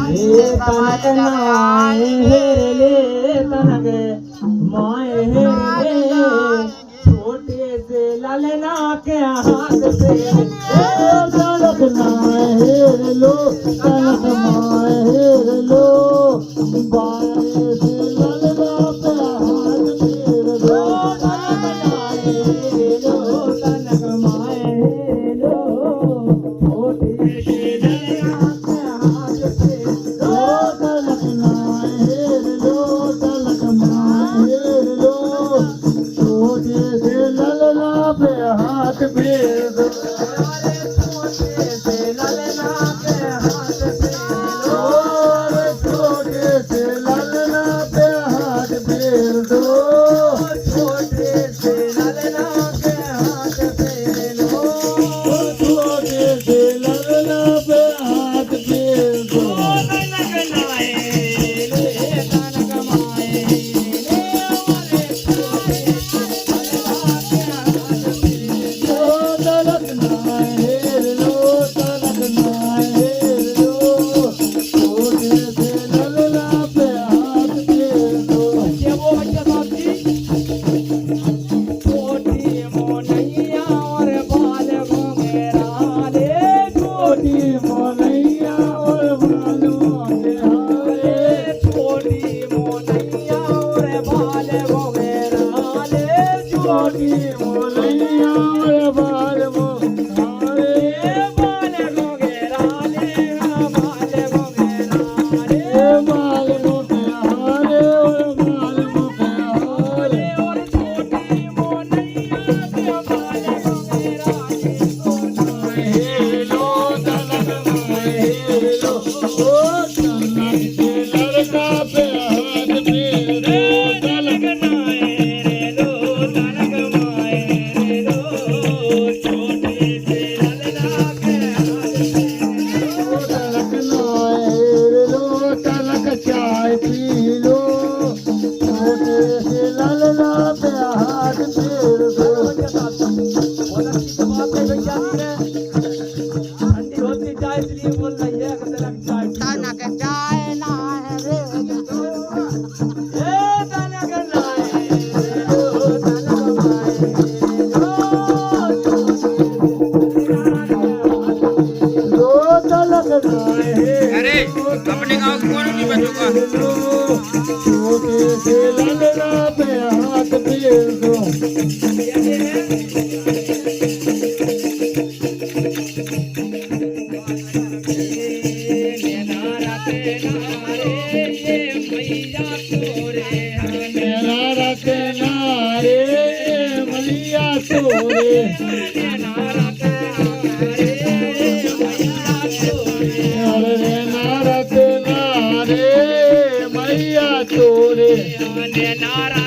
हे तनक नाय हेरले तनक माय हेरले छोटे से ललना के हाथ से तनक नाय हेरलो तनक माय हेरलो बाय से ललना के हाथ फेर दो तनक नाय हेरलो तनक माय हेरलो छोटे से ललना के हाथ फेर दो तनक नाय हेरलो तनक माय हेरलो छोटे से ललना पे हाथ फेर दो छोटे से ललना पे हाथ फेर दो छोटे से ललना पे हाथ फेर दो छोटे से ललना पे हाथ फेर दो छोटे से ललना पे हाथ फेर दो तनक नाय रे तनक माय रे वाले छोटे से ललना पे हाथ फेर दो तनक नाय लो तनक नाय लो छोटे से ललना पे हाथ फेर दो ये वो बच्चा साहब जी छोटी मोनैया और बाल घोंघेरा रे छोटी मोनैया और बाल घोंघेरा रे छोटी मोनैया और बाल घोंघेरा रे छोटी मोनैया और बाल घोंघेरा रे बाल घोंघेरा रे बाल घोंघेरा रे बाल घोंघेरा रे और बाल घोंघेरा रे और छोटी मोनैया के बाल घोंघेरा के लो तनक लो ओ तनक के लड़का पे हाथ फेर दो तनक नाय रे लो तनक माय रे लो छोटे से ललना के हाथ फेर दो तनक नाय रे लो तनक चाय पी लो छोटे से ललना पे हाथ फेर दो ठंडी होती चाय इसलिए बोल रही है कि तनक चाय पी लो। तनक चाय ना रे ए तनक नाय रे लो तनक माय रे लो तनक नाय अरे अपने गांव के कौन नहीं बचूंगा छोटे से ललना पे हाथ फेर दो मेरा रखे नारे मैया तोरे अरे नारक नारे मैया तोरे नारा